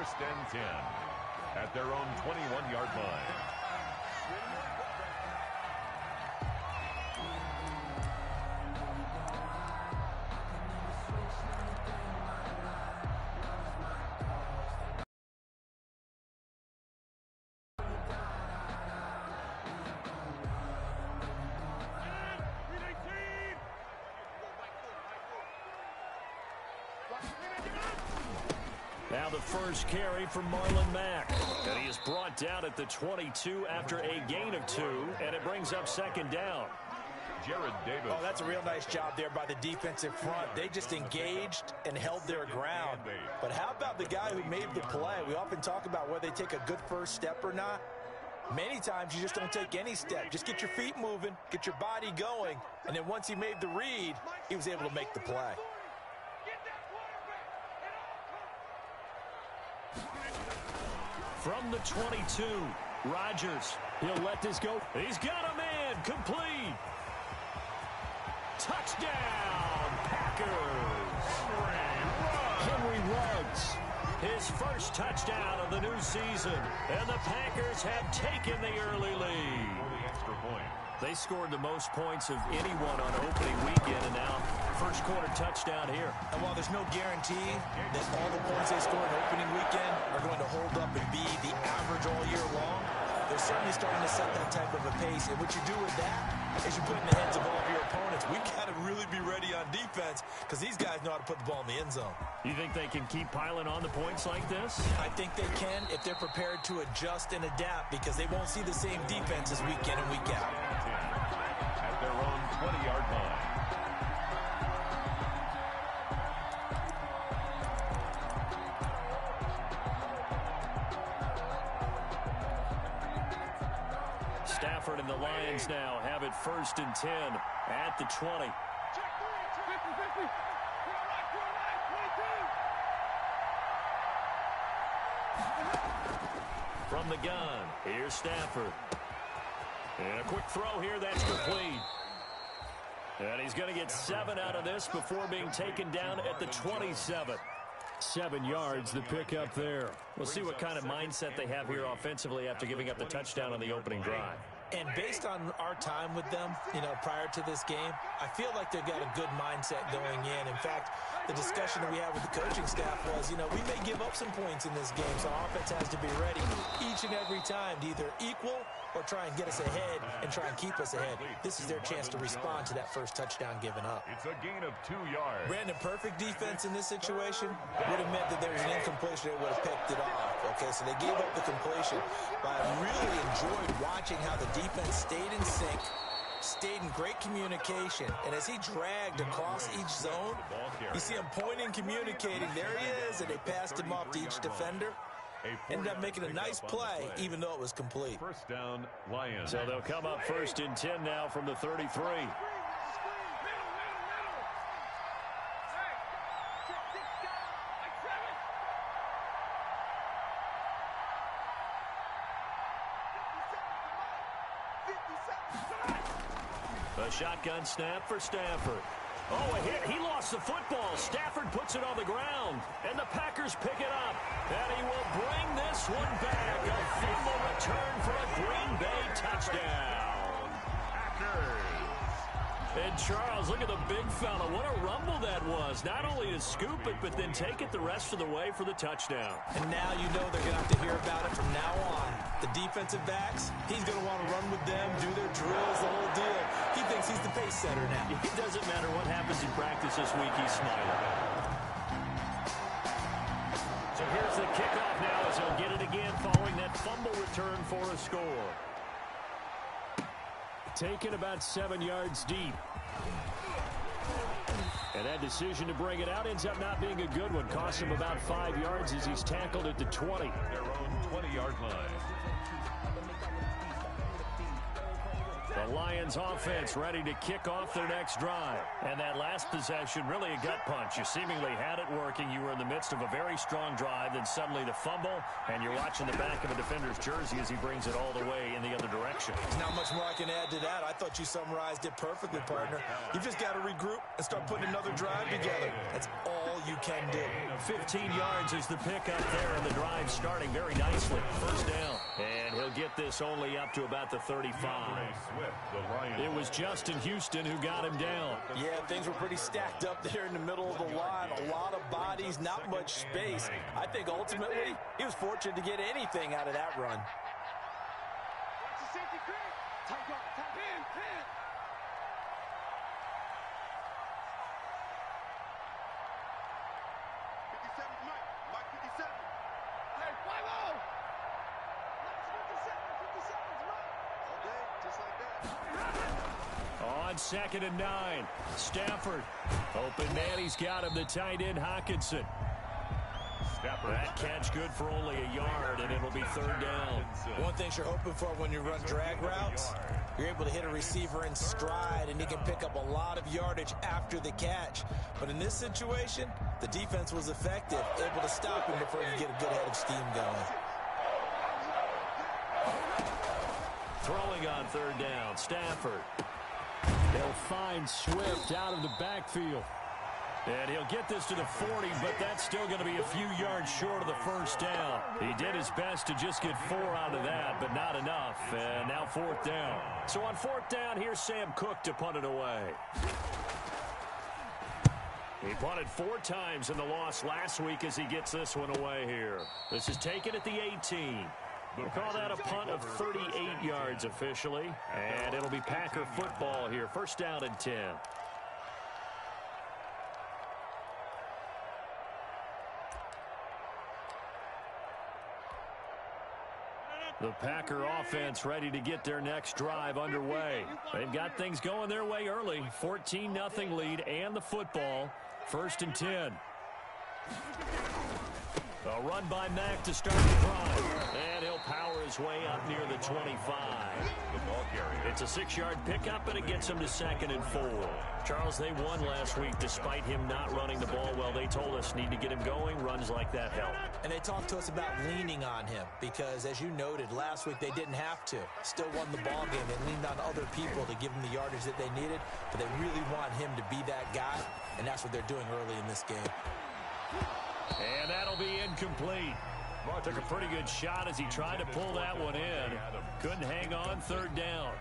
First and 10 at their own 21-yard line. Now the first carry from Marlon Mack. And he is brought down at the 22 after a gain of 2, and it brings up second down. Jared Davis. Oh, that's a real nice job there by the defensive front. They just engaged and held their ground. But how about the guy who made the play? We often talk about whether they take a good first step or not. Many times you just don't take any step. Just get your feet moving, get your body going, and then once he made the read, he was able to make the play. From the 22, Rodgers. He'll let this go. He's got a man. Complete. Touchdown, Packers. Henry Ruggs. His first touchdown of the new season. And the Packers have taken the early lead. Extra point. They scored the most points of anyone on opening weekend, and now first quarter touchdown here. And while there's no guarantee that all the points they score in opening weekend are going to hold up and be the average all year long, they're certainly starting to set that type of a pace. And what you do with that is you put in the heads of all of your opponents, we got to really be ready on defense because these guys know how to put the ball in the end zone. You think they can keep piling on the points like this? I think they can if they're prepared to adjust and adapt because they won't see the same defenses week in and week out. At their own 20-yard line. Stafford and the Lions now have it first and 10 at the 20. From the gun, here's Stafford. And a quick throw here, that's complete. And he's going to get 7 out of this before being taken down at the 27. 7 yards, the pickup there. We'll see what kind of mindset they have here offensively after giving up the touchdown on the opening drive. And based on our time with them, prior to this game, I feel like they've got a good mindset going in. In fact, the discussion that we had with the coaching staff was, we may give up some points in this game, so our offense has to be ready each and every time to either equal or try and get us ahead and try and keep us ahead. This is their chance to respond to that first touchdown given up. It's a gain of 2 yards. Brandon, perfect defense in this situation would have meant that there was an incompletion. They would have picked it off. Okay, so they gave up the completion. But I really enjoyed watching how the defense stayed in sync, stayed in great communication, and as he dragged across each zone, you see him pointing, communicating. There he is, and they passed him off to each defender. Ended up making a nice play, even though it was complete. First down, Lions. So they'll come up first and 10 now from the 33. A shotgun snap for Stafford. Oh, a hit. He lost the football. Stafford puts it on the ground, and the Packers pick it up. And he will bring this one back. A fumble return for a Green Bay touchdown. Packers. And Charles, look at the big fella. What a rumble that was. Not only to scoop it, but then take it the rest of the way for the touchdown. And now you know they're going to have to hear about it from now on. The defensive backs, he's going to want to run with them, do their drills, the whole deal. He thinks he's the pace setter now. It doesn't matter what happens in practice this week, he's smiling. So here's the kickoff now as he'll get it again following that fumble return for a score. Taken about 7 yards deep. And that decision to bring it out ends up not being a good one. Costs him about 5 yards as he's tackled at the 20. Their own 20-yard line. The Lions offense ready to kick off their next drive. And that last possession, really a gut punch. You seemingly had it working. You were in the midst of a very strong drive. Then suddenly the fumble, and you're watching the back of a defender's jersey as he brings it all the way in the other direction. There's not much more I can add to that. I thought you summarized it perfectly, partner. You've just got to regroup and start putting another drive together. That's all you can do. 15 yards is the pickup there, and the drive drive starting very nicely. First down. And he'll get this only up to about the 35. It was Justin Houston who got him down. Yeah, things were pretty stacked up there in the middle of the line. A lot of bodies, not much space. I think ultimately he was fortunate to get anything out of that run. On 2nd and 9, Stafford. Open man, he's got him, the tight end, Hawkinson. That catch good for only a yard, and it'll be 3rd down. One thing you're hoping for when you run drag routes, you're able to hit a receiver in stride, and he can pick up a lot of yardage after the catch. But in this situation, the defense was effective, able to stop him before you get a good head of steam going. Throwing on 3rd down, Stafford. They'll find Swift out of the backfield. And he'll get this to the 40, but that's still going to be a few yards short of the first down. He did his best to just get 4 out of that, but not enough. And now 4th down. So on 4th down, here's Sam Cook to punt it away. He punted 4 times in the loss last week as he gets this one away here. This is taken at the 18. We'll call that a punt of 38 yards officially. And it'll be Packer football here. 1st down and 10. The Packer offense ready to get their next drive underway. They've got things going their way early. 14-0 lead and the football. 1st and 10. A run by Mack to start the drive. And he'll power his way up near the 25. It's a 6-yard pickup, and it gets him to 2nd and 4. Charles, they won last week despite him not running the ball well. They told us need to get him going. Runs like that help. And they talked to us about leaning on him because, as you noted, last week they didn't have to. Still won the ball game. They leaned on other people to give them the yardage that they needed, but they really want him to be that guy, and that's what they're doing early in this game. And that'll be incomplete. Took a pretty good shot as he tried to pull that one in. Couldn't hang on 3rd down.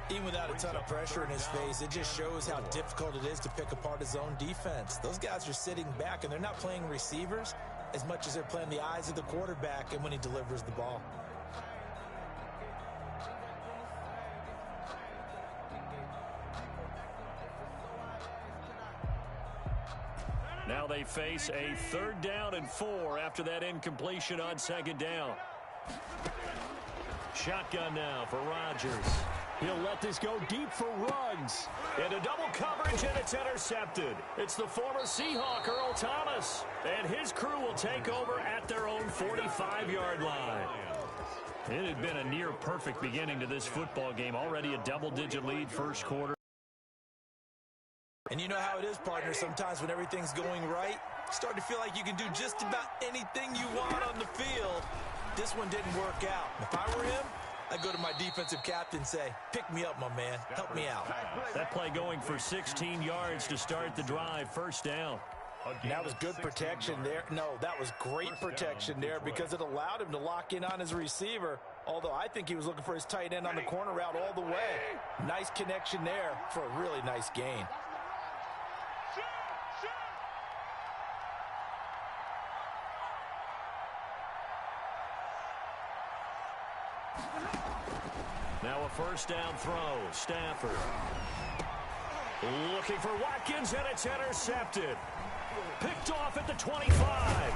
Even without a ton of pressure in his face, it just shows how difficult it is to pick apart his own defense. Those guys are sitting back, and they're not playing receivers as much as they're playing the eyes of the quarterback and when he delivers the ball. Now they face a 3rd down and 4 after that incompletion on 2nd down. Shotgun now for Rodgers. He'll let this go deep for Ruggs. Into double coverage, and it's intercepted. It's the former Seahawk, Earl Thomas. And his crew will take over at their own 45-yard line. It had been a near-perfect beginning to this football game. Already a double-digit lead 1st quarter. And you know how it is, partner. Sometimes when everything's going right, you start to feel like you can do just about anything you want on the field. This one didn't work out. If I were him, I'd go to my defensive captain and say, pick me up, my man. Help me out. That play going for 16 yards to start the drive. 1st down. And that was good protection there. No, that was great protection there because it allowed him to lock in on his receiver. Although I think he was looking for his tight end on the corner route all the way. Nice connection there for a really nice gain. Now a 1st down throw. Stafford. Looking for Watkins, and it's intercepted. Picked off at the 25.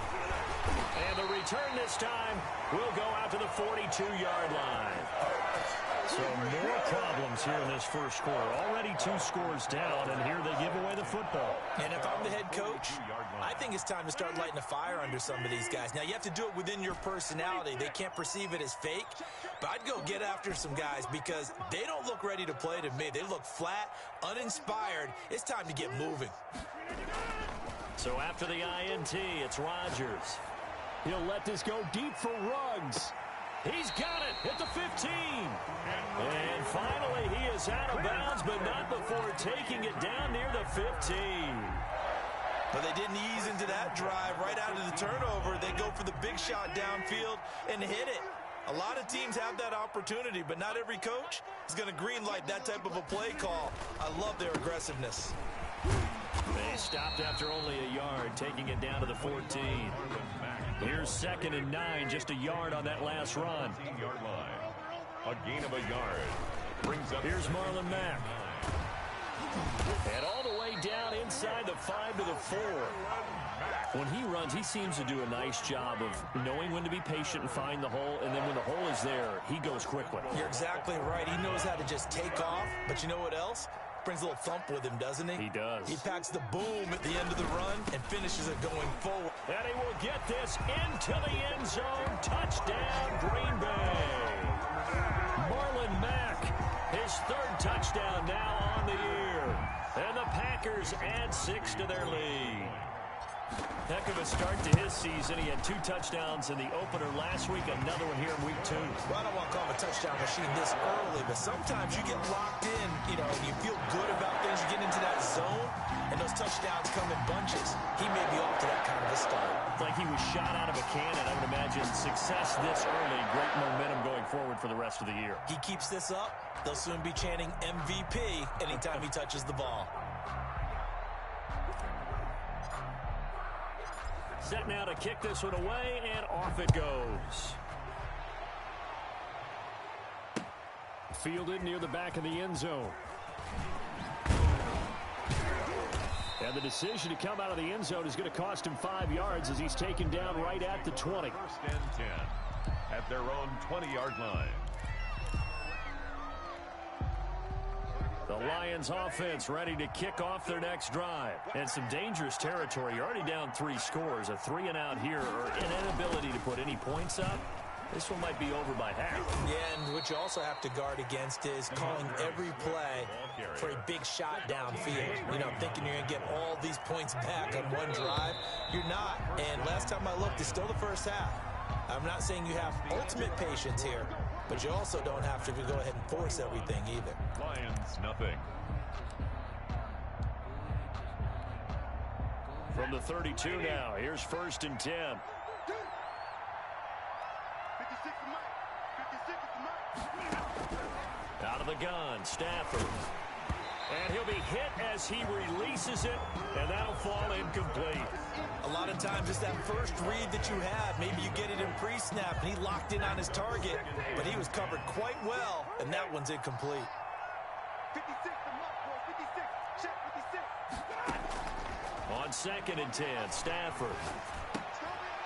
And the return this time will go out to the 42-yard line. So more problems here in this 1st quarter. Already 2 scores down, and here they give away the football. And if I'm the head coach, I think it's time to start lighting a fire under some of these guys. Now, you have to do it within your personality. They can't perceive it as fake, but I'd go get after some guys because they don't look ready to play to me. They look flat, uninspired. It's time to get moving. So after the INT, it's Rodgers. He'll let this go deep for Ruggs. He's got it at the 15. And finally, he is out of bounds, but not before taking it down near the 15. But they didn't ease into that drive. Right out of the turnover, they go for the big shot downfield and hit it. A lot of teams have that opportunity, but not every coach is going to greenlight that type of a play call. I love their aggressiveness. They stopped after only a yard, taking it down to the 14. Here's 2nd and 9, just a yard on that last run. 15-yard line. A gain of a yard. Brings up. Here's Marlon Mack. And all the way down inside the 5 to the 4. When he runs, he seems to do a nice job of knowing when to be patient and find the hole, and then when the hole is there, he goes quickly. You're exactly right. He knows how to just take off, but you know what else? Brings a little thump with him, doesn't he? He does. He packs the boom at the end of the run and finishes it going forward. And he will get this into the end zone. Touchdown, Green Bay. Marlon Mack, his 3rd touchdown now on the year. And the Packers add 6 to their lead. Heck of a start to his season. He had 2 touchdowns in the opener last week, another one here in week 2. Well, I don't want to call him a touchdown machine this early, but sometimes you get locked in, and you feel good about things. You get into that zone, and those touchdowns come in bunches. He may be off to that kind of a start. Like he was shot out of a cannon. I would imagine success this early, great momentum going forward for the rest of the year. He keeps this up, they'll soon be chanting MVP anytime he touches the ball. Set now to kick this one away, and off it goes. Fielded near the back of the end zone. And the decision to come out of the end zone is going to cost him 5 yards as he's taken down right at the 20. 1st and 10 at their own 20-yard line. The Lions offense ready to kick off their next drive. And some dangerous territory. You're already down 3 scores. A 3-and-out here, or an inability to put any points up. This one might be over by half. Yeah, and what you also have to guard against is calling every play for a big shot downfield. Thinking you're going to get all these points back on one drive. You're not. And last time I looked, it's still the first half. I'm not saying you have ultimate patience here, but you also don't have to go ahead and force everything either. Lions, nothing. From the 32 now, here's 1st and 10. Out of the gun, Stafford. And he'll be hit as he releases it, and that'll fall incomplete. A lot of times it's that first read that you have. Maybe you get it in pre-snap, and he locked in on his target, but he was covered quite well, and that one's incomplete. 56, check 56. On 2nd and 10, Stafford.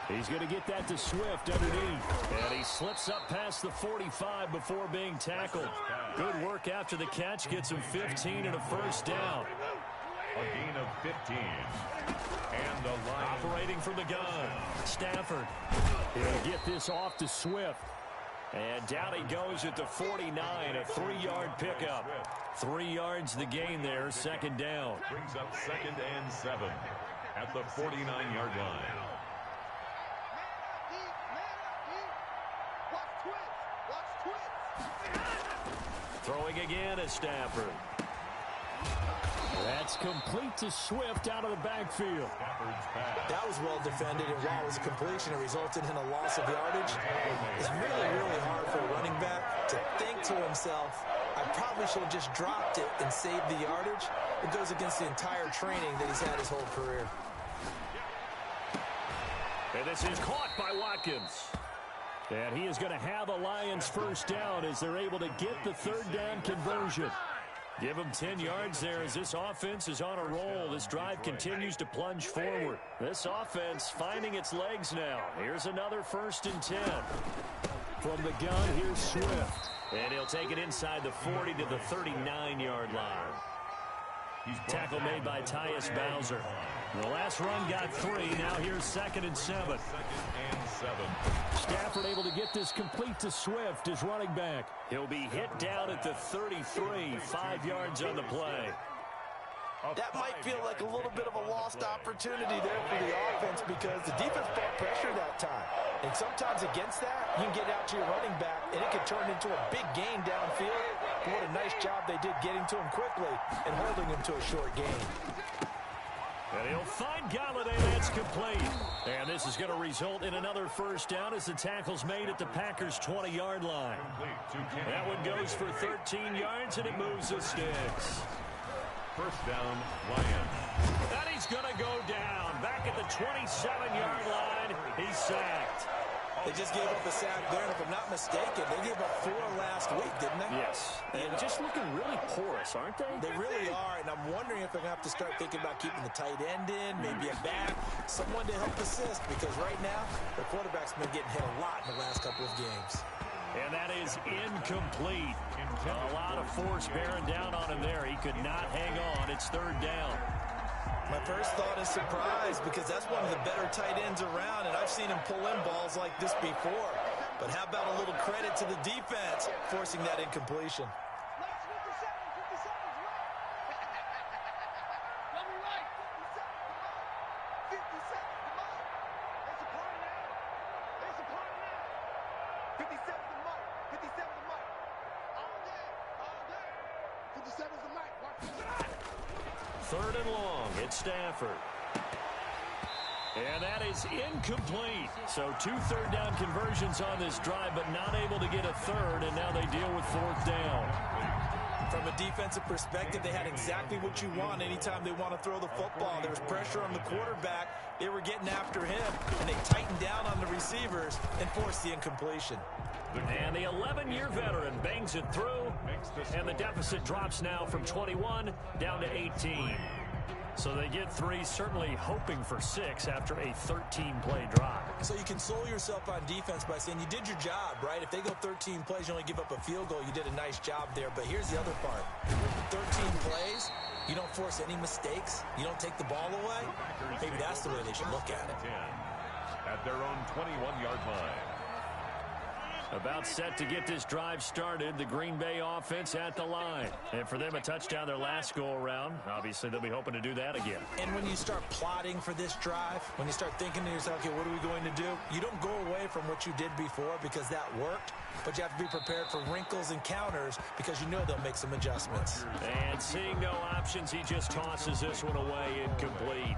He's going to get that to Swift underneath. And he slips up past the 45 before being tackled. Good work after the catch. Gets him 15 and a 1st down. A gain of 15. And the line. Operating from the gun. Stafford. He'll get this off to Swift. And down he goes at the 49. A 3-yard pickup. 3 yards the gain there. 2nd down. Brings up 2nd and 7 at the 49-yard line. Throwing again at Stafford. That's complete to Swift out of the backfield. That was well defended, and while it was a completion, it resulted in a loss of yardage. It's really, really hard for a running back to think to himself, I probably should have just dropped it and saved the yardage. It goes against the entire training that he's had his whole career. And this is caught by Watkins. And he is going to have a Lions 1st down as they're able to get the 3rd down conversion. Give him 10 yards there as this offense is on a roll. This drive continues to plunge forward. This offense finding its legs now. Here's another 1st and 10. From the gun, here's Swift. And he'll take it inside the 40 to the 39-yard line. Tackle made by Tyus Bowser. The last run got 3. Now here's 2nd and 7. 2nd and 7. Stafford able to get this complete to Swift as running back. He'll be hit down at the 33. 5 yards on the play. That might feel like a little bit of a lost opportunity there for the offense because the defense brought pressure that time. And sometimes against that, you can get out to your running back, and it could turn into a big gain downfield. But what a nice job they did getting to him quickly and holding him to a short gain. And he'll find Galladay. That's complete. And this is going to result in another first down as the tackle's made at the Packers' 20-yard line. That one goes for 13 yards, and it moves the sticks. First down, Lions. And he's going to go down. Back at the 27-yard line, he's sacked. They just gave up a sack there, and if I'm not mistaken, they gave up 4 last week, didn't they? Yes. And just looking really porous, aren't they? They really are, and I'm wondering if they're going to have to start thinking about keeping the tight end in, maybe a back, someone to help assist, because right now, the quarterback's been getting hit a lot in the last couple of games. And that is incomplete. A lot of force bearing down on him there. He could not hang on. It's third down. My first thought is surprise, because that's one of the better tight ends around, and I've seen him pull in balls like this before. But how about a little credit to the defense forcing that incompletion? Third and long, it's Stafford. And that is incomplete. So 2 third-down conversions on this drive, but not able to get a third, and now they deal with fourth down. From a defensive perspective, they had exactly what you want anytime they want to throw the football. There was pressure on the quarterback. They were getting after him, and they tightened down on the receivers and forced the incompletion. And the 11-year veteran bangs it through, and the deficit drops now from 21 down to 18. So they get 3, certainly hoping for 6 after a 13-play drive. So you console yourself on defense by saying you did your job, right? If they go 13 plays, you only give up a field goal, you did a nice job there. But here's the other part. 13 plays, you don't force any mistakes, you don't take the ball away. Maybe that's the way they should look at it. At their own 21-yard line. About set to get this drive started, the Green Bay offense at the line. And for them, a touchdown their last go-around. Obviously, they'll be hoping to do that again. And when you start plotting for this drive, when you start thinking to yourself, okay, what are we going to do? You don't go away from what you did before because that worked, but you have to be prepared for wrinkles and counters because you know they'll make some adjustments. And seeing no options, he just tosses this one away incomplete.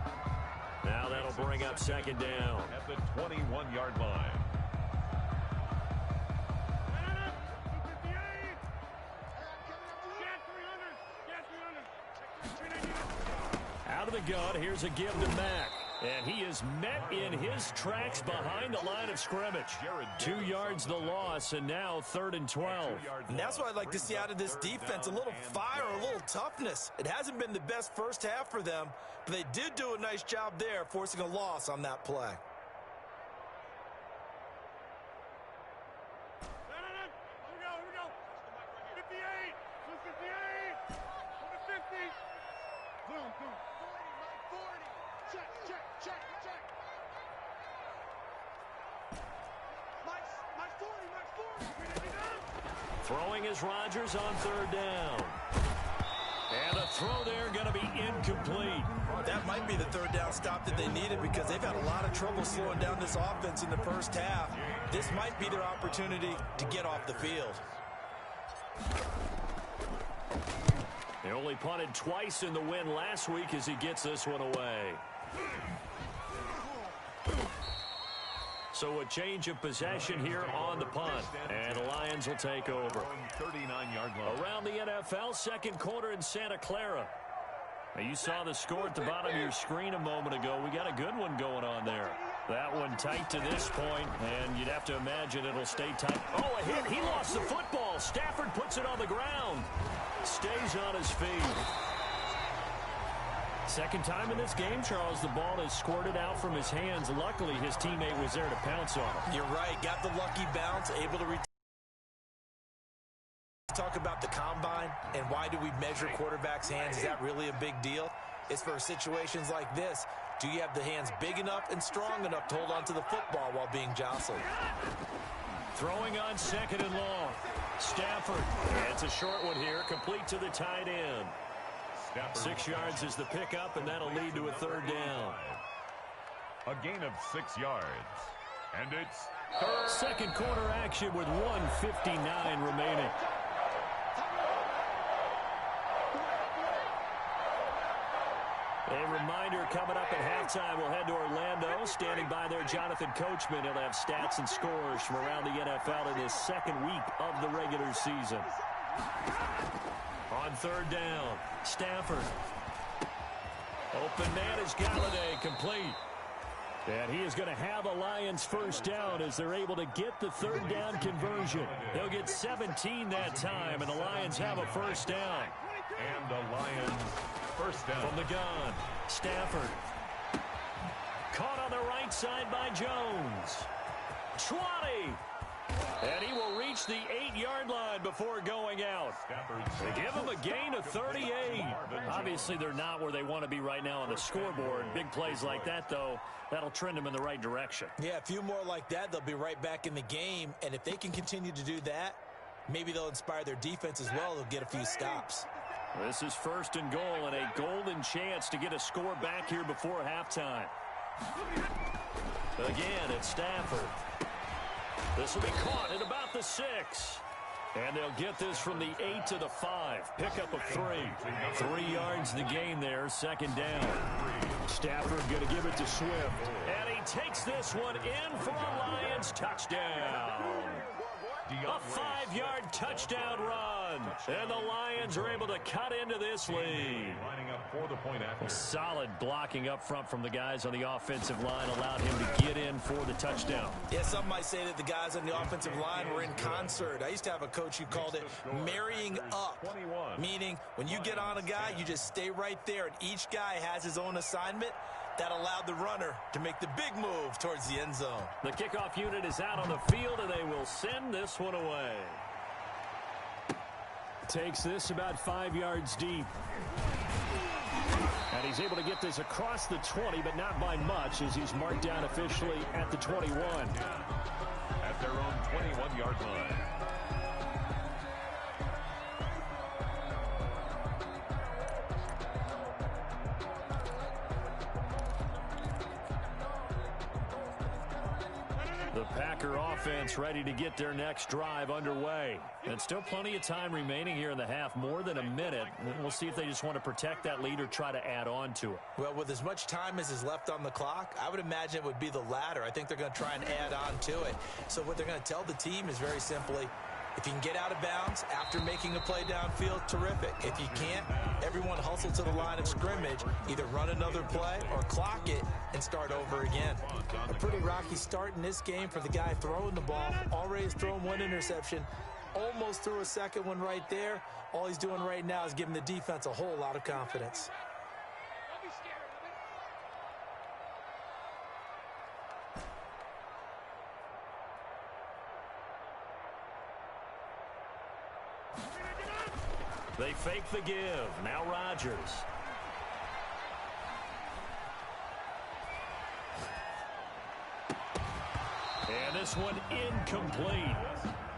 Now that'll bring up second down. At the 21-yard line. Out of the gun, here's a give to Mack. And he is met in his tracks behind the line of scrimmage. 2 yards the loss, and now 3rd and 12. And that's what I'd like to see out of this defense, a little fire, a little toughness. It hasn't been the best first half for them, but they did do a nice job there, forcing a loss on that play. Throwing is Rodgers on 3rd down. And a throw there going to be incomplete. That might be the 3rd down stop that they needed because they've had a lot of trouble slowing down this offense in the first half. This might be their opportunity to get off the field. They only punted twice in the win last week as he gets this one away. So a change of possession here on the punt. And the Lions will take over. 39-yard line. Around the NFL, second quarter in Santa Clara. Now you saw the score at the bottom of your screen a moment ago. We got a good one going on there. That one tight to this point, and you'd have to imagine it'll stay tight. Oh, a hit. He lost the football. Stafford puts it on the ground. Stays on his feet. Second time in this game, Charles, the ball is squirted out from his hands. Luckily, his teammate was there to pounce on him. You're right. Got the lucky bounce, able to talk about the combine and why do we measure quarterbacks' hands. Is that really a big deal? It's for situations like this. Do you have the hands big enough and strong enough to hold on to the football while being jostled? Throwing on 2nd and long. Stafford. It's a short one here, complete to the tight end. 6 yards is the pickup, and that'll lead to a 3rd down. A gain of 6 yards. And it's Second quarter action with 1:59 remaining. A reminder, coming up at halftime. We'll head to Orlando. Standing by there, Jonathan Coachman. He'll have stats and scores from around the NFL in his second week of the regular season. On third down, Stafford. Open man is Galladay, complete. And he is going to have a Lions first down as they're able to get the third down conversion. They'll get 17 that time, and the Lions have a first down. And the Lions first down. From the gun, Stafford. Caught on the right side by Jones. 20. And he will reach the 8-yard line before going out. They give him a gain of 38. Obviously, they're not where they want to be right now on the scoreboard. Big plays like that, though, that'll trend them in the right direction. Yeah, a few more like that, they'll be right back in the game. And if they can continue to do that, maybe they'll inspire their defense as well. They'll get a few stops. This is first and goal and a golden chance to get a score back here before halftime. Again, it's Stafford. This will be caught at about the 6. And they'll get this from the 8 to the 5. Pickup of 3. 3 yards the gain there, second down. Stafford going to give it to Swift. And he takes this one in for a Lions touchdown. A 5-yard touchdown run. And the Lions are able to cut into this lead. Lining up for the point after. Solid blocking up front from the guys on the offensive line allowed him to get in for the touchdown. Yeah, some might say that the guys on the offensive line were in concert. I used to have a coach who called it marrying up, meaning when you get on a guy, you just stay right there, and each guy has his own assignment. That allowed the runner to make the big move towards the end zone. The kickoff unit is out on the field, and they will send this one away. Takes this about 5 yards deep. And he's able to get this across the 20, but not by much, as he's marked down officially at the 21. At their own 21-yard line. The Packer offense ready to get their next drive underway. And still plenty of time remaining here in the half, more than a minute. We'll see if they just want to protect that lead or try to add on to it. Well, with as much time as is left on the clock, I would imagine it would be the latter. I think they're going to try and add on to it. So what they're going to tell the team is very simply, if you can get out of bounds after making a play downfield, terrific. If you can't, everyone hustle to the line of scrimmage, either run another play or clock it and start over again. A pretty rocky start in this game for the guy throwing the ball. Already has thrown one interception, almost threw a second one right there. All he's doing right now is giving the defense a whole lot of confidence. They fake the give. Now Rodgers. And this one incomplete.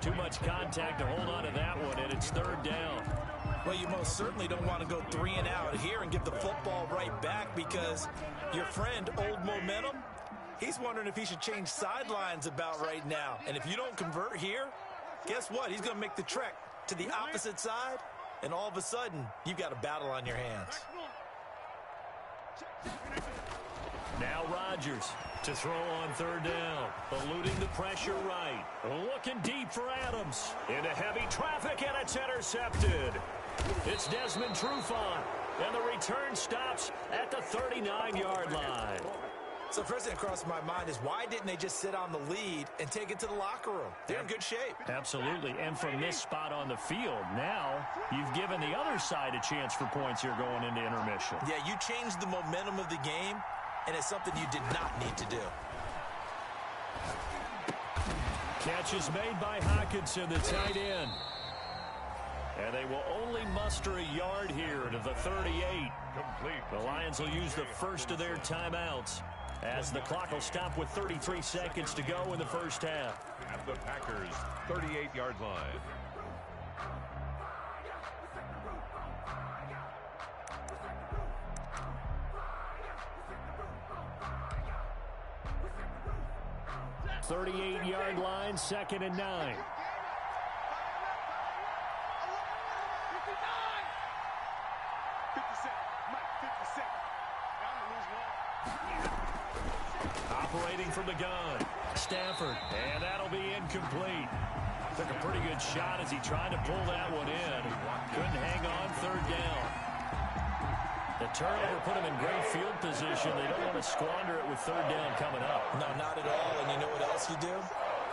Too much contact to hold on to that one, and it's third down. Well, you most certainly don't want to go 3 and out here and give the football right back, because your friend, Old Momentum, he's wondering if he should change sidelines about right now. And if you don't convert here, guess what? He's going to make the trek to the opposite side, and all of a sudden, you've got a battle on your hands. Now Rodgers to throw on third down. Eluding the pressure right. Looking deep for Adams. Into heavy traffic, and it's intercepted. It's Desmond Trufant. And the return stops at the 39-yard line. So first thing that crossed my mind is, why didn't they just sit on the lead and take it to the locker room? They're in good shape. Absolutely. And from this spot on the field, now you've given the other side a chance for points here going into intermission. Yeah, you changed the momentum of the game, and it's something you did not need to do. Catch is made by Hockenson, the tight end. And they will only muster a yard here to the 38. Complete. The Lions will use the first of their timeouts, as the clock will stop with 33 seconds to go in the first half. At the Packers' 38-yard line. .38-yard line, 2nd and 9. 50 Cent, Mike, 50 Cent. I'm gonna lose one. Operating from the gun, Stafford, and that'll be incomplete. Took a pretty good shot as he tried to pull that one in. Couldn't hang on third down. The turnover put him in great field position. They don't want to squander it with third down coming up. No, not at all. And you know what else you do?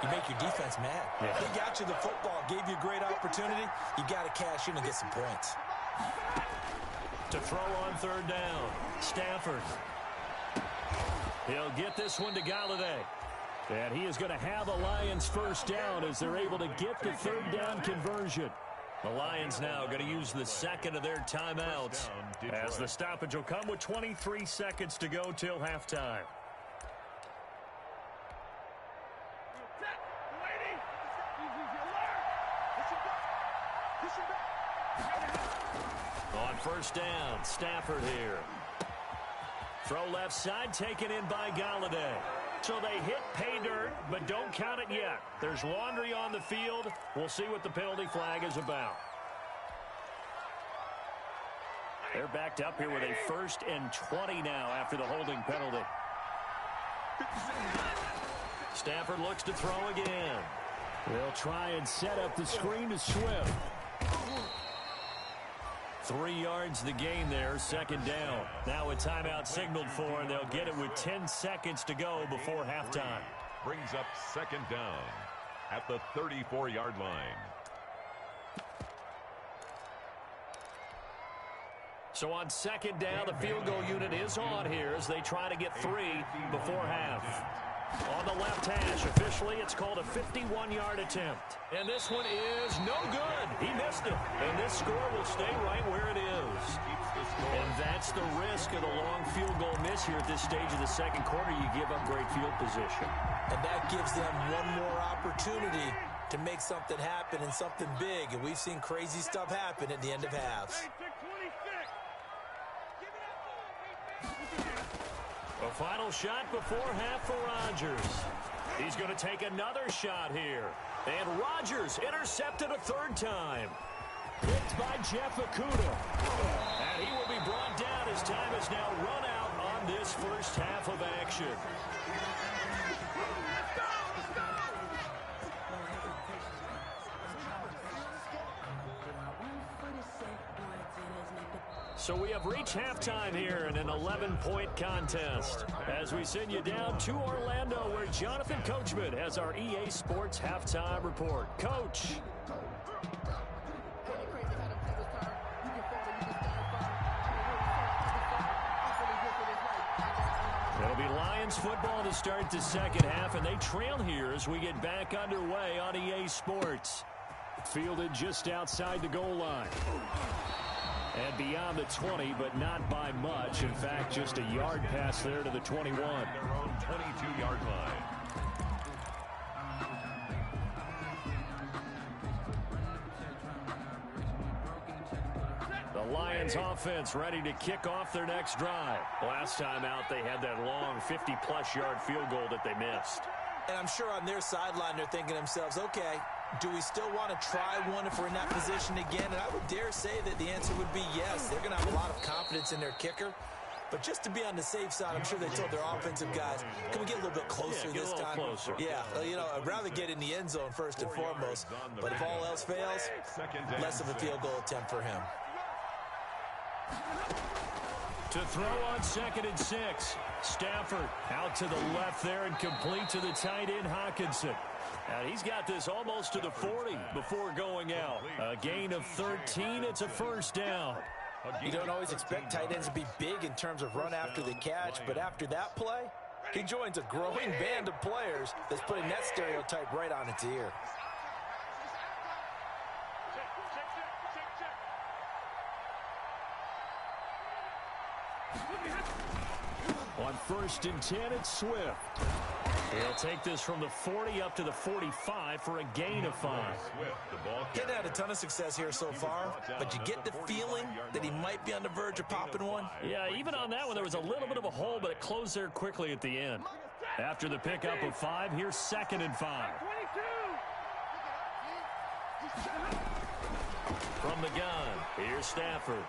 You make your defense mad. Yeah. They got you the football, gave you a great opportunity. You got to cash in and get some points. To throw on third down, Stafford. He'll get this one to Galladay. And he is going to have a Lions first down as they're able to get the third down conversion. The Lions now going to use the second of their timeouts as the stoppage will come with 23 seconds to go till halftime. On first down, Stafford here. Throw left side, taken in by Galladay. So they hit pay dirt, but don't count it yet. There's laundry on the field. We'll see what the penalty flag is about. They're backed up here with a 1st and 20 now after the holding penalty. Stafford looks to throw again. They'll try and set up the screen to Swift. 3 yards the gain there, second down. Now a timeout signaled for, and they'll get it with 10 seconds to go before halftime. Brings up second down at the 34-yard line. So on second down, the field goal unit is on here as they try to get 3 before half. On the left hash, officially, it's called a 51-yard attempt. And this one is no good. He missed it. And this score will stay right where it is. And that's the risk of the long field goal miss here at this stage of the second quarter. You give up great field position. And that gives them one more opportunity to make something happen and something big. And we've seen crazy stuff happen at the end of halves. A final shot before half for Rodgers. He's going to take another shot here. And Rodgers intercepted a third time. Picked by Jeff Okudah. And he will be brought down as time has now run out on this first half of action. So we have reached halftime here in an 11-point contest as we send you down to Orlando where Jonathan Coachman has our EA Sports halftime report. Coach. It'll be Lions football to start the second half, and they trail here as we get back underway on EA Sports. Fielded just outside the goal line. And beyond the 20, but not by much. In fact, just a yard pass there to the 21. Their own 22-yard line. The Lions offense ready to kick off their next drive. Last time out, they had that long 50-plus yard field goal that they missed. And I'm sure on their sideline they're thinking to themselves, okay, do we still want to try one if we're in that position again? And I would dare say that the answer would be yes. They're going to have a lot of confidence in their kicker. But just to be on the safe side, I'm sure they told their offensive guys, can we get a little bit closer this time? Closer. Yeah, you know, I'd rather get in the end zone first and foremost. But if all else fails, less of a field goal attempt for him. To throw on 2nd and 6. Stafford out to the left there and complete to the tight end Hockenson. And he's got this almost to the 40 before going out. A gain of 13. It's a first down. You don't always expect tight ends to be big in terms of run after the catch, but after that play, he joins a growing band of players that's putting that stereotype right on its ear. On 1st and 10, it's Swift. He'll take this from the 40 up to the 45 for a gain of 5. He's had a ton of success here so far, but you get the feeling that he might be on the verge of popping one. Yeah, even on that one, there was a little bit of a hole, but it closed there quickly at the end. After the pickup of 5, here's 2nd and 5. From the gun, here's Stafford.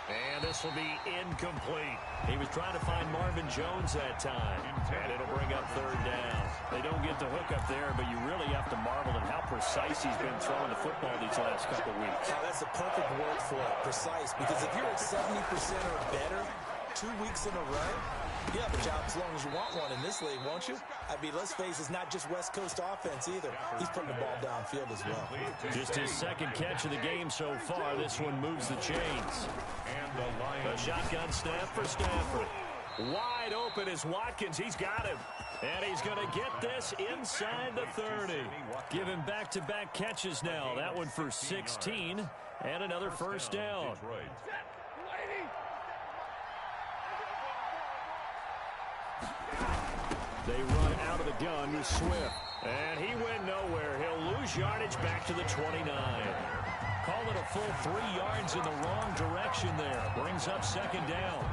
And this will be incomplete. He was trying to find Marvin Jones that time. And it'll bring up third down. They don't get the hook up there, but you really have to marvel at how precise he's been throwing the football these last couple weeks. Oh, that's the perfect word for it, precise. Because if you're at 70% or better 2 weeks in a row, you have a job as long as you want one in this league, won't you? I mean, let's face it, it's not just West Coast offense either. He's putting the ball downfield as well. Just his second catch of the game so far. This one moves the chains. A shotgun snap for Stafford. Wide open is Watkins. He's got him. And he's going to get this inside the 30. Give him back-to-back catches now. That one for 16 and another first down. They run out of the gun with Swift. And he went nowhere. He'll lose yardage back to the 29. Call it a full 3 yards in the wrong direction there. Brings up second down.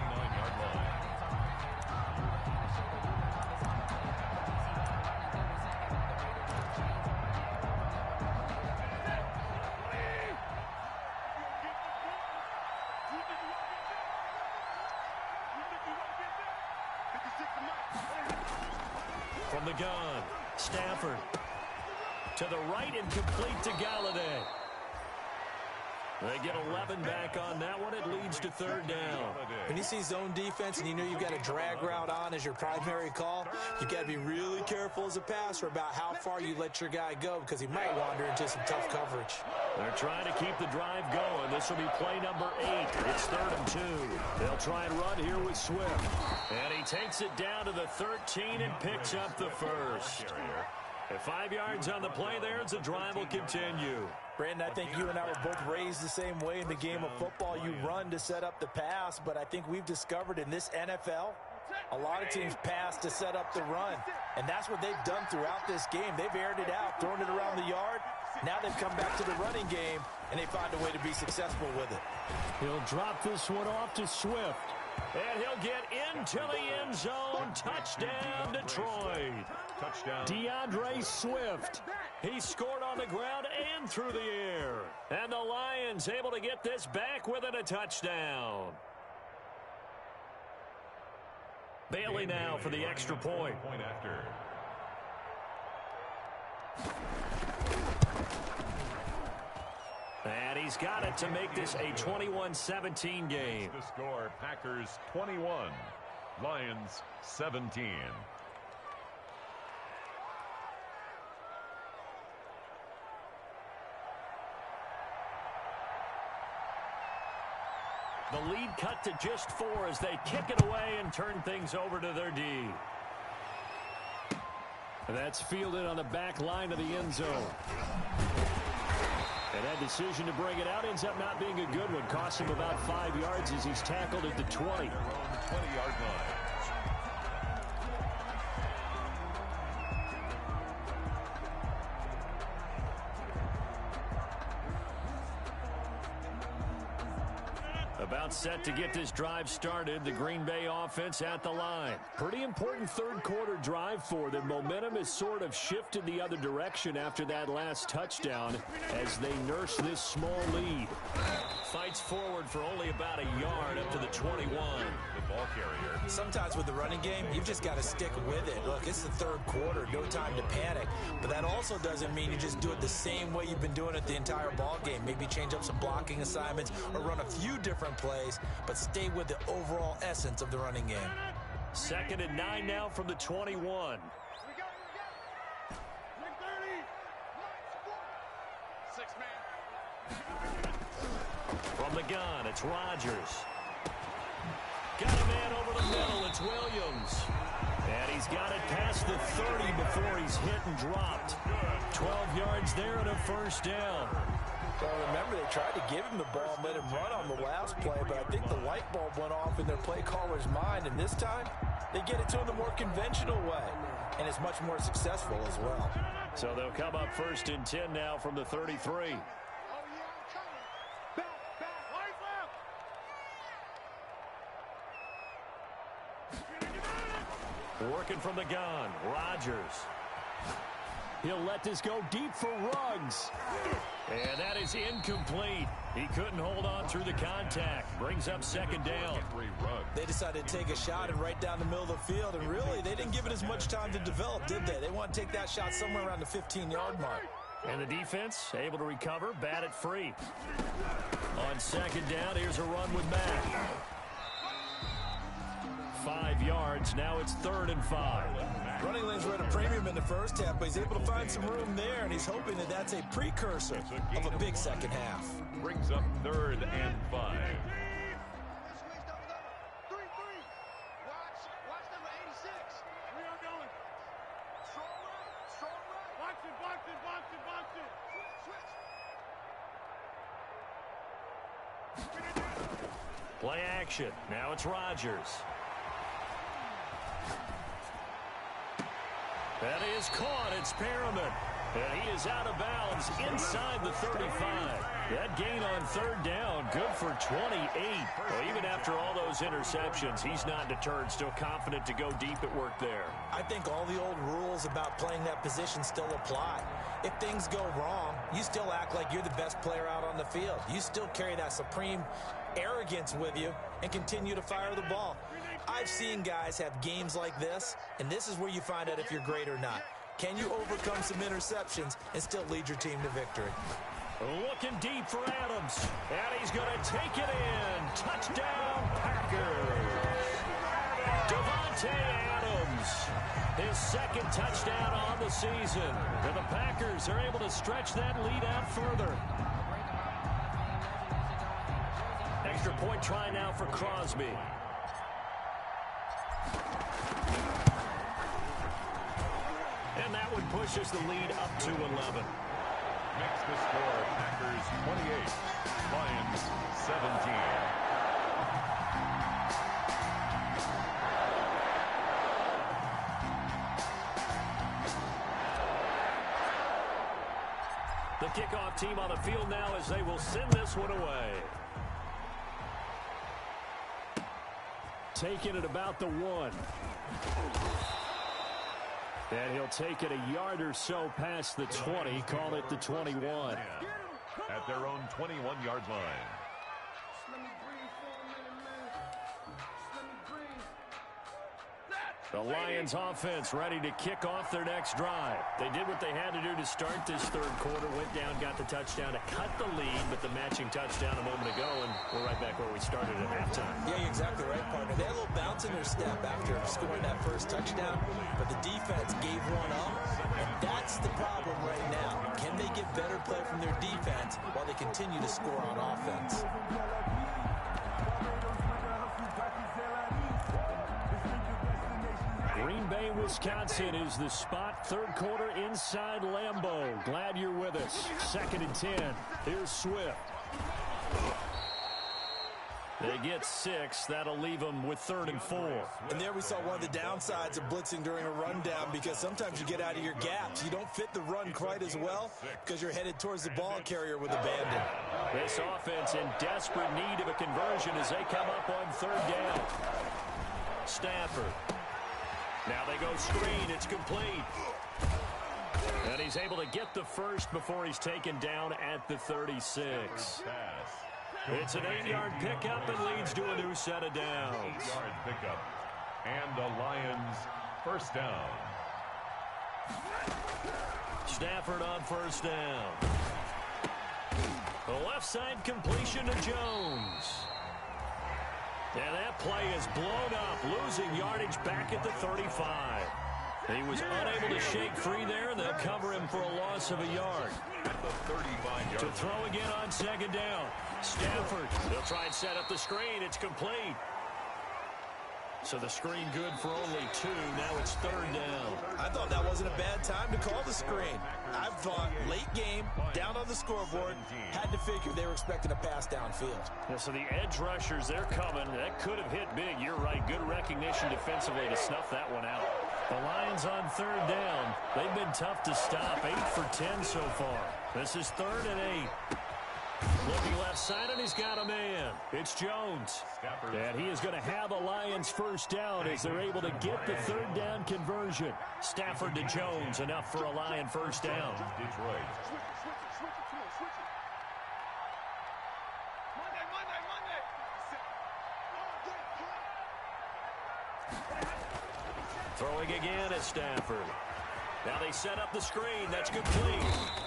From the gun, Stafford to the right and complete to Galladay. They get 11 back on that one. It leads to third down. When you see zone defense and you know you've got a drag route on as your primary call, you've got to be really careful as a passer about how far you let your guy go because he might wander into some tough coverage. They're trying to keep the drive going. This will be play number 8. It's 3rd and 2. They'll try and run here with Swift. And he takes it down to the 13 and picks up the first. At 5 yards on the play there, the drive will continue. Brandon, I think you and I were both raised the same way in the game of football. You run to set up the pass, but I think we've discovered in this NFL, a lot of teams pass to set up the run. And that's what they've done throughout this game. They've aired it out, thrown it around the yard. Now they've come back to the running game, and they find a way to be successful with it. He'll drop this one off to Swift. And he'll get into the end zone. Touchdown, Detroit. Touchdown. DeAndre Swift. He scored on the ground and through the air. And the Lions able to get this back within a touchdown. Bailey now for the extra point. And he's got it to make this a 21-17 game. The score, Packers 21, Lions 17. The lead cut to just 4 as they kick it away and turn things over to their D. That's fielded on the back line of the end zone. And that decision to bring it out ends up not being a good one. Costs him about 5 yards as he's tackled at the 20. 20-yard line. About set to get this drive started. The Green Bay offense at the line. Pretty important third quarter drive for them. Momentum has sort of shifted the other direction after that last touchdown as they nurse this small lead. Fights forward for only about a yard up to the 21. The ball carrier. Sometimes with the running game, you've just got to stick with it. Look, it's the third quarter, no time to panic. But that also doesn't mean you just do it the same way you've been doing it the entire ball game. Maybe change up some blocking assignments or run a few different plays, but stay with the overall essence of the running game. 2nd and 9 now from the 21. From the gun, it's Rodgers. Got a man over the middle. It's Williams. And he's got it past the 30 before he's hit and dropped. 12 yards there and a first down. Well, remember, they tried to give him the ball and let him run on the last play, but I think the light bulb went off in their play caller's mind, and this time they get it to him the more conventional way, and it's much more successful as well. So they'll come up 1st and 10 now from the 33. Working from the gun, Rodgers. He'll let this go deep for Ruggs. And that is incomplete. He couldn't hold on through the contact. Brings up second down. They decided to take a shot and right down the middle of the field, and really, they didn't give it as much time to develop, did they? They want to take that shot somewhere around the 15-yard mark. And the defense able to recover, bat it free. On second down, here's a run with Mack. 5 yards, now it's 3rd and 5. Running lanes were at a premium in the first half, but he's able to find some room there, and he's hoping that that's a precursor of a big second half. Brings up 3rd and 5. Watch number 86. We are going. Strong right. Box it. Switch. Play action. Now it's Rodgers. That is caught. It's Perriman. And he is out of bounds inside the 35. That gain on 3rd down, good for 28. Well, even after all those interceptions, he's not deterred, still confident to go deep at work there. I think all the old rules about playing that position still apply. If things go wrong, you still act like you're the best player out on the field. You still carry that supreme arrogance with you and continue to fire the ball. I've seen guys have games like this, and this is where you find out if you're great or not. Can you overcome some interceptions and still lead your team to victory? Looking deep for Adams, and he's going to take it in. Touchdown, Packers. Davante Adams, his 2nd touchdown on the season. And the Packers are able to stretch that lead out further. Extra point try now for Crosby. And that one pushes the lead up to 11. Makes the score Packers 28, Lions 17. The kickoff team on the field now as they will send this one away. Taking it about the 1. And he'll take it a yard or so past the 20, call it the 21. At their own 21-yard line. The Lions offense ready to kick off their next drive. They did what they had to do to start this 3rd quarter, went down, got the touchdown to cut the lead, but the matching touchdown a moment ago, and we're right back where we started at halftime. Yeah, you're exactly right, partner. They had a little bounce in their step after scoring that first touchdown, but the defense gave one up, and that's the problem right now. Can they get better play from their defense while they continue to score on offense? Green Bay, Wisconsin is the spot. 3rd quarter inside Lambeau. Glad you're with us. 2nd and 10. Here's Swift. They get 6. That'll leave them with 3rd and 4. And there we saw one of the downsides of blitzing during a rundown, because sometimes you get out of your gaps. You don't fit the run quite as well because you're headed towards the ball carrier with abandon. This offense in desperate need of a conversion as they come up on 3rd down. Stafford. Now they go screen. It's complete. And he's able to get the first before he's taken down at the 36. It's an 8-yard pickup and leads to a new set of downs. 8-yard pickup. And the Lions first down. Stafford on 1st down. The left side completion to Jones. And that play is blown up, losing yardage back at the 35. He was unable to shake free there, and they'll cover him for a loss of a yard. At the 35-yard To throw again on 2nd down. Stafford, they'll try and set up the screen. It's complete. So the screen good for only 2. Now it's 3rd down. I thought that wasn't a bad time to call the screen. I thought late game, down on the scoreboard, had to figure they were expecting a pass downfield. Yeah, so the edge rushers, they're coming. That could have hit big. You're right. Good recognition defensively to snuff that one out. The Lions on 3rd down. They've been tough to stop. 8 for 10 so far. This is 3rd and 8. Looking left side, and he's got a man. It's Jones. And he is going to have a Lions first down as they're able to get the third down conversion. Stafford to Jones, enough for a Lion first down. Detroit. Throwing again at Stafford. Now they set up the screen. That's complete.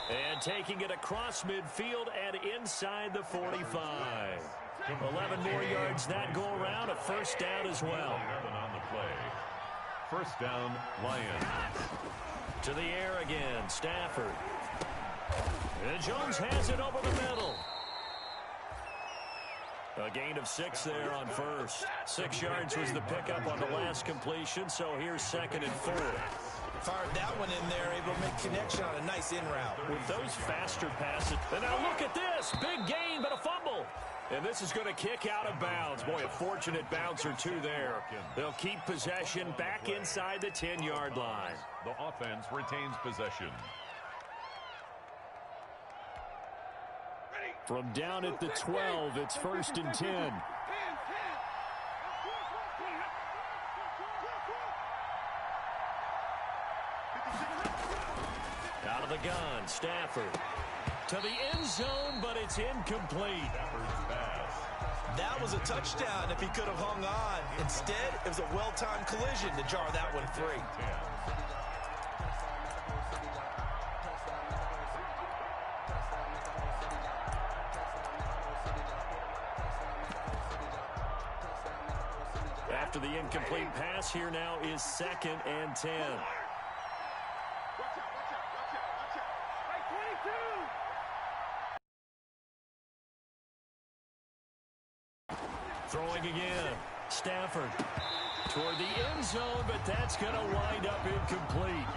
And taking it across midfield and inside the 45. 11 more yards that go around. A first down as well. 11 on the play. First down, Lions. To the air again, Stafford. And Jones has it over the middle. A gain of 6 there on first. 6 yards was the pickup on the last completion, so here's 2nd and 4. Fired that one in there, able to make connection on a nice in route. With those faster passes. And now look at this. Big gain, but a fumble. And this is going to kick out of bounds. Boy, a fortunate bounce or two there. They'll keep possession back inside the 10-yard line. The offense retains possession. From down at the 12, it's 1st and 10. Out of the gun, Stafford. To the end zone, but it's incomplete. That was a touchdown if he could have hung on. Instead, it was a well-timed collision to jar that one free. After the incomplete pass, here now is 2nd and 10. Throwing again. Stafford toward the end zone, but that's going to wind up incomplete.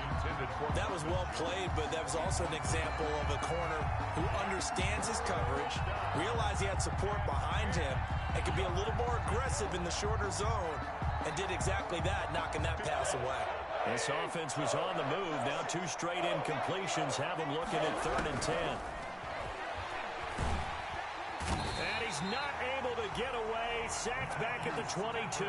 That was well played, but that was also an example of a corner who understands his coverage, realized he had support behind him, and could be a little more aggressive in the shorter zone, and did exactly that, knocking that pass away. This offense was on the move. Now 2 straight incompletions have them looking at 3rd and 10. And he's not able to get away. Sacked back at the 22.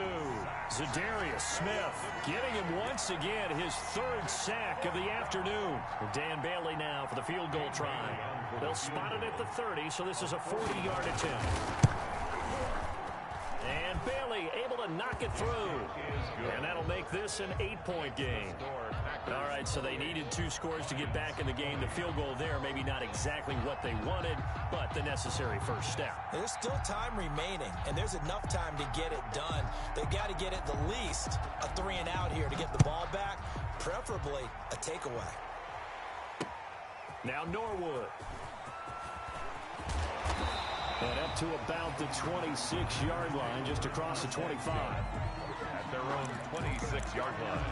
Zadarius Smith getting him once again his 3rd sack of the afternoon. Dan Bailey now for the field goal try. They'll spot it at the 30, so this is a 40-yard attempt. And Bailey able to knock it through. And that'll make this an 8-point game. All right, so they needed 2 scores to get back in the game. The field goal there, maybe not exactly what they wanted, but the necessary first step. There's still time remaining, and there's enough time to get it done. They've got to get at the least a 3-and-out here to get the ball back, preferably a takeaway. Now Norwood. And up to about the 26-yard line, just across the 25. At their own 26-yard line.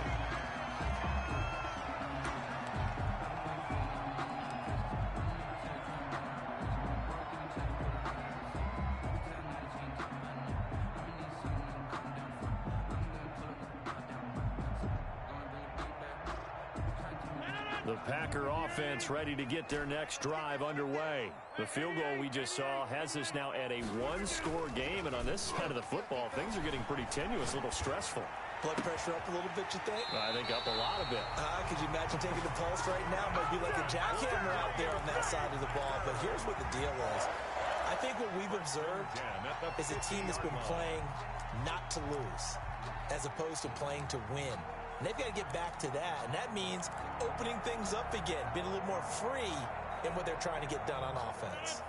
The Packer offense ready to get their next drive underway. The field goal we just saw has us now at a 1-score game, and on this side of the football, things are getting pretty tenuous, a little stressful. Blood pressure up a little bit, you think? I think up a lot of it. Could you imagine taking the pulse right now? Might be like a jackhammer out there on that side of the ball, but here's what the deal is. I think what we've observed is a team that's been playing not to lose as opposed to playing to win. And they've got to get back to that, and that means opening things up again, being a little more free in what they're trying to get done on offense.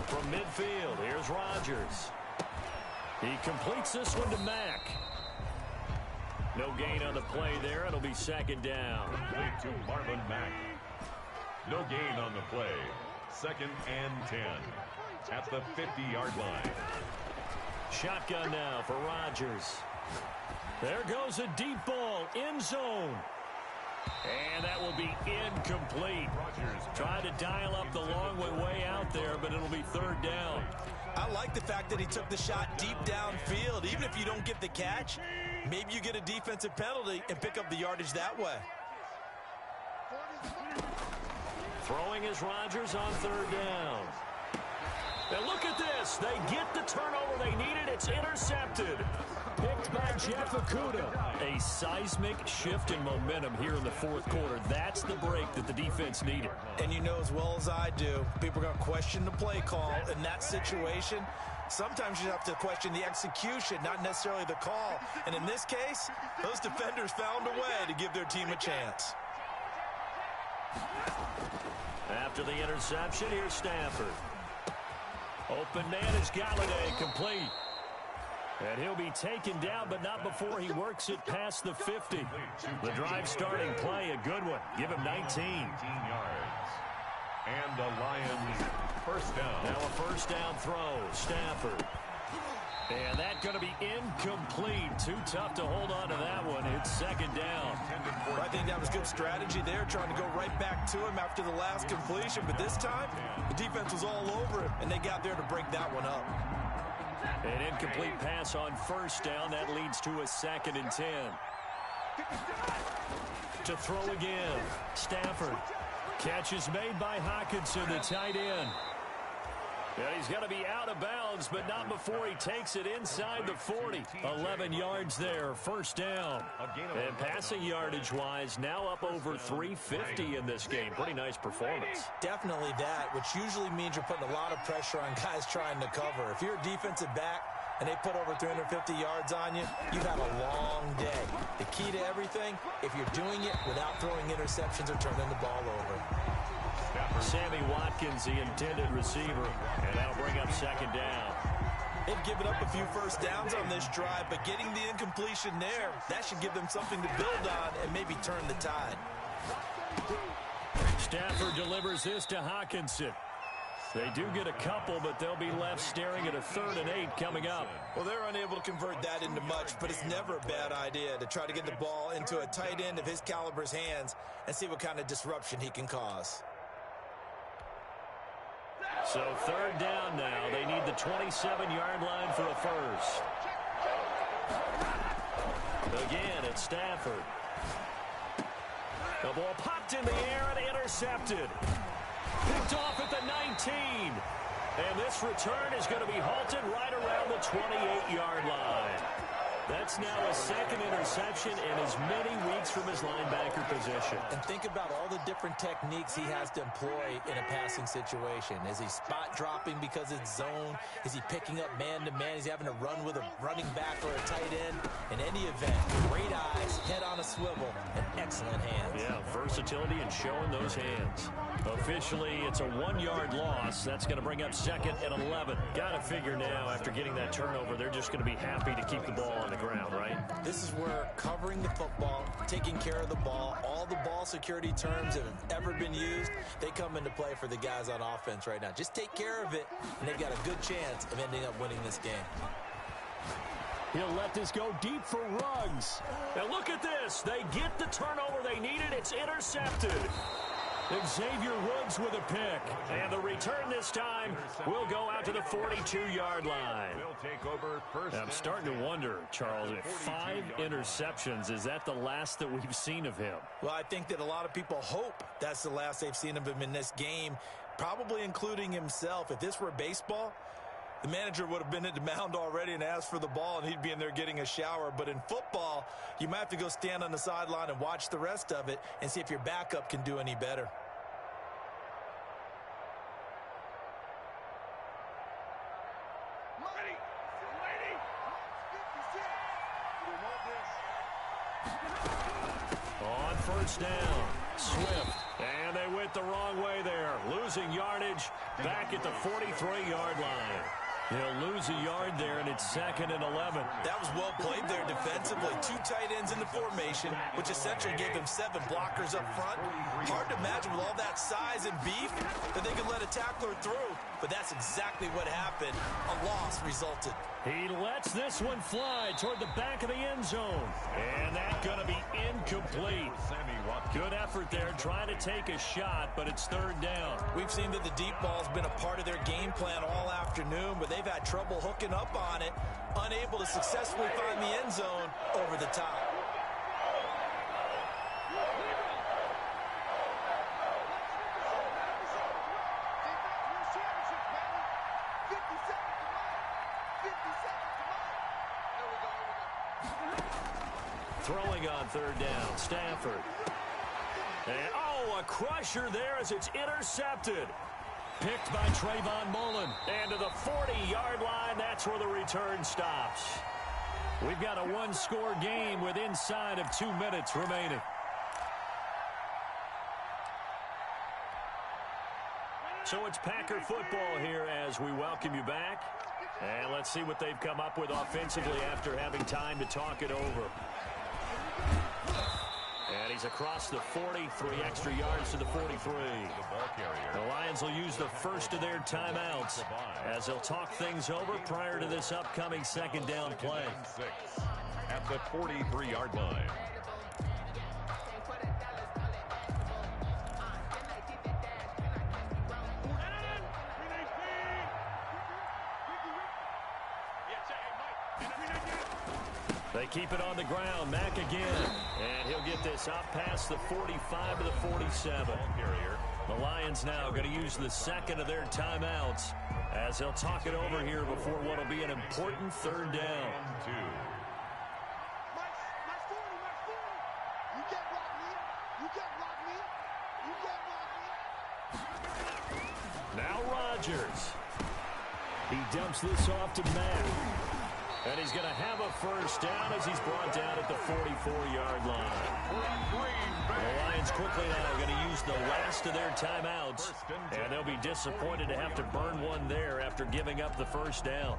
From midfield, here's Rodgers. He completes this one to Mack. No gain on the play there. It'll be 2nd down. Complete to Marlon Mack. No gain on the play. 2nd and 10 at the 50-yard line. Shotgun now for Rodgers. There goes a deep ball, end zone. And that will be incomplete. Trying to dial up the long way out there, but it'll be 3rd down. I like the fact that he took the shot deep downfield. Even if you don't get the catch, maybe you get a defensive penalty and pick up the yardage that way. Throwing is Rodgers on third down. And look at this. They get the turnover they needed. It's intercepted. Picked by Jeff Okudah. A seismic shift in momentum here in the fourth quarter. That's the break that the defense needed. And you know as well as I do, people are going to question the play call in that situation. Sometimes you have to question the execution, not necessarily the call. And in this case, those defenders found a way to give their team a chance. After the interception, here's Stafford. Open man is Galladay, complete. And he'll be taken down, but not before he works it past the 50. The drive starting play, a good one. Give him 19. 19 yards. And the Lions first down. Now a first down throw, Stafford. And that's going to be incomplete. Too tough to hold on to that one. It's second down. Well, I think that was good strategy there, trying to go right back to him after the last completion. But this time, the defense was all over him, and they got there to break that one up. An incomplete pass on first down. That leads to a 2nd and 10. To throw again. Stafford. Catch is made by Hockenson, the tight end. And he's going to be out of bounds, but not before he takes it inside the 40. 11 yards there, first down. And passing yardage-wise, now up over 350 in this game. Pretty nice performance. Definitely that, which usually means you're putting a lot of pressure on guys trying to cover. If you're a defensive back and they put over 350 yards on you, you've had a long day. The key to everything, if you're doing it without throwing interceptions or turning the ball over. Sammy Watkins, the intended receiver, and that'll bring up second down. They've given up a few first downs on this drive, but getting the incompletion there, that should give them something to build on and maybe turn the tide. Stafford delivers this to Hockenson. They do get a couple, but they'll be left staring at a 3rd and 8 coming up. Well, they're unable to convert that into much, but it's never a bad idea to try to get the ball into a tight end of his caliber's hands and see what kind of disruption he can cause. So 3rd down now. They need the 27-yard line for a first. Again, it's Stafford. The ball popped in the air and intercepted. Picked off at the 19. And this return is going to be halted right around the 28-yard line. That's now a 2nd interception in as many weeks from his linebacker position. And think about all the different techniques he has to employ in a passing situation. Is he spot dropping because it's zone? Is he picking up man-to-man? Is he having to run with a running back or a tight end? In any event, great eyes, head on a swivel, and excellent hands. Yeah, versatility and showing those hands. Officially, it's a 1-yard loss. That's going to bring up 2nd and 11. Got to figure now, after getting that turnover, they're just going to be happy to keep the ball on the ground, right? This is where covering the football, taking care of the ball, all the ball security terms that have ever been used, they come into play for the guys on offense right now. Just take care of it, and they've got a good chance of ending up winning this game. He'll let this go deep for Ruggs. Now look at this. They get the turnover they needed. It's intercepted. Xavier Woods with a pick. And the return this time will go out to the 42-yard line. I'm starting to wonder, Charles, if 5 interceptions, is that the last that we've seen of him? Well, I think that a lot of people hope that's the last they've seen of him in this game, probably including himself. If this were baseball, the manager would have been at the mound already and asked for the ball, and he'd be in there getting a shower. But in football, you might have to go stand on the sideline and watch the rest of it and see if your backup can do any better. On first down, Swift. And they went the wrong way there. Losing yardage back at the 43-yard line. He'll lose a yard there, and it's 2nd and 11. That was well played there defensively. 2 tight ends in the formation, which essentially gave him 7 blockers up front. Hard to imagine with all that size and beef that they could let a tackler through, but that's exactly what happened. A loss resulted. He lets this one fly toward the back of the end zone. And that's going to be incomplete. Good effort there, trying to take a shot, but it's 3rd down. We've seen that the deep ball has been a part of their game plan all afternoon, but they they've had trouble hooking up on it, unable to successfully find the end zone over the top. Throwing on third down, Stafford. And, oh, a crusher there as it's intercepted. Picked by Trayvon Mullen. And to the 40-yard line, that's where the return stops. We've got a one-score game with inside of 2 minutes remaining. So it's Packer football here as we welcome you back. And let's see what they've come up with offensively after having time to talk it over. And he's across the 40, 3 extra yards to the 43. The Lions will use the first of their timeouts as they'll talk things over prior to this upcoming second down play. At the 43-yard line. They keep it on the ground. Mack again. And he'll get this up past the 45 to the 47. The Lions now going to use the second of their timeouts as they'll talk it over here before what will be an important third down. Now Rodgers. He dumps this off to Mack. And he's going to have a first down as he's brought down at the 44-yard line. The Lions quickly now going to use the last of their timeouts. And they'll be disappointed to have to burn one there after giving up the first down.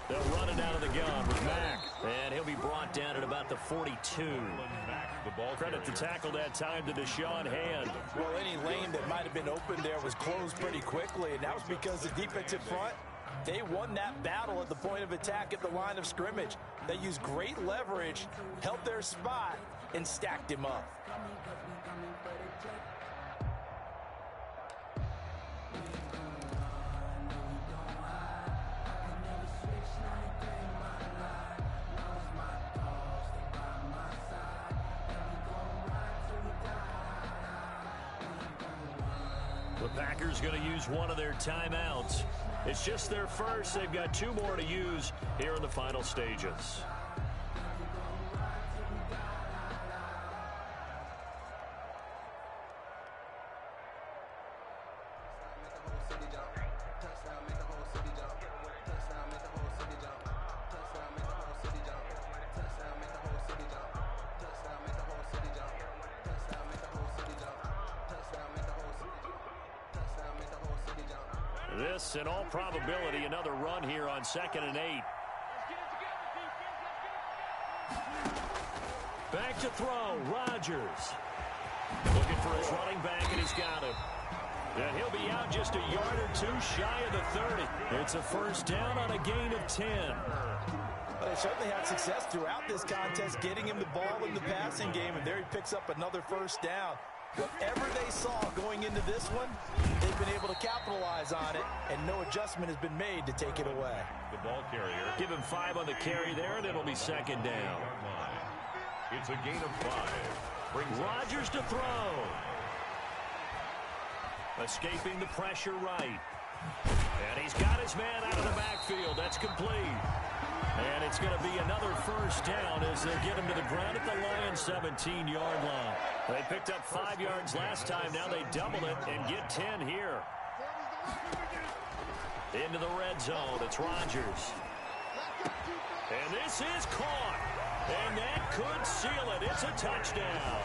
They'll run it out of the gun with Mack. And he'll be brought down at about the 42. Credit to tackle that time to Deshaun Hand. Well, any lane that might have been open there was closed pretty quickly, and that was because the defensive front, they won that battle at the point of attack at the line of scrimmage. They used great leverage, held their spot, and stacked him up. The Packers going to use one of their timeouts. It's just their first. They've got 2 more to use here in the final stages. This, in all probability, another run here on 2nd and 8. Back to throw, Rodgers. Looking for his running back, and he's got him. And he'll be out just a yard or 2 shy of the 30. It's a first down on a gain of 10. Well, they certainly had success throughout this contest, getting him the ball in the passing game, and there he picks up another first down. Whatever they saw going into this one, they've been able to capitalize on it, and no adjustment has been made to take it away. The ball carrier. Give him 5 on the carry there, and it'll be 2nd down. It's a gain of 5. Brings Rodgers to throw. Escaping the pressure right. And he's got his man out of the backfield. That's complete. And it's going to be another first down as they get him to the ground at the Lions' 17-yard line. They picked up 5 yards last time. Now they double it and get 10 here. Into the red zone. It's Rodgers. And this is caught. And that could seal it. It's a touchdown.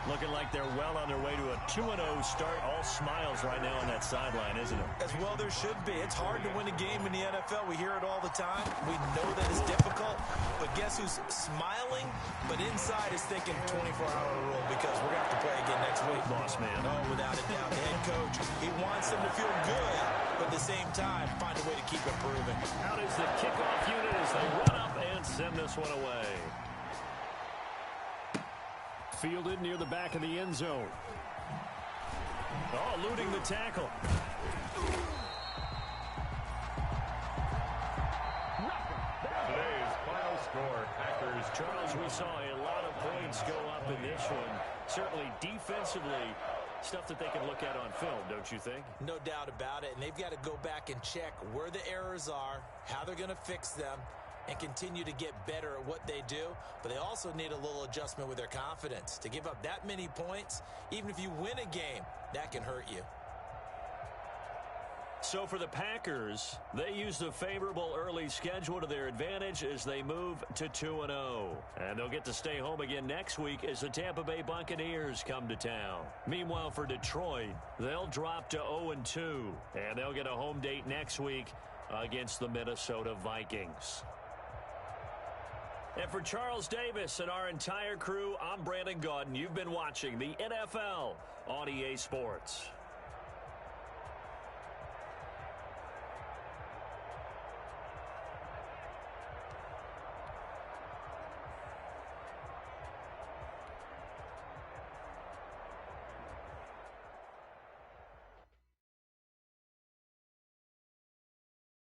Looking like they're well on their way to a 2-0 start. All smiles right now on that sideline, isn't it? As well there should be. It's hard to win a game in the NFL. We hear it all the time. We know that it's difficult. But guess who's smiling? But inside is thinking 24-hour rule because we're going to have to play again next week. Boss man. Oh, without a doubt. The head coach, he wants them to feel good, but at the same time, find a way to keep improving. Out is the kickoff unit as they run up and send this one away. Fielded near the back of the end zone. Oh, eluding the tackle. Today's final score, Packers. Charles, we saw a lot of points go up in this one. Certainly defensively, stuff that they can look at on film, don't you think? No doubt about it, and they've got to go back and check where the errors are, how they're going to fix them, and continue to get better at what they do. But they also need a little adjustment with their confidence. To give up that many points, even if you win a game, that can hurt you. So for the Packers, they use the favorable early schedule to their advantage as they move to 2-0. And they'll get to stay home again next week as the Tampa Bay Buccaneers come to town. Meanwhile, for Detroit, they'll drop to 0-2. And they'll get a home date next week against the Minnesota Vikings. And for Charles Davis and our entire crew, I'm Brandon Gaudin. You've been watching the NFL on EA Sports.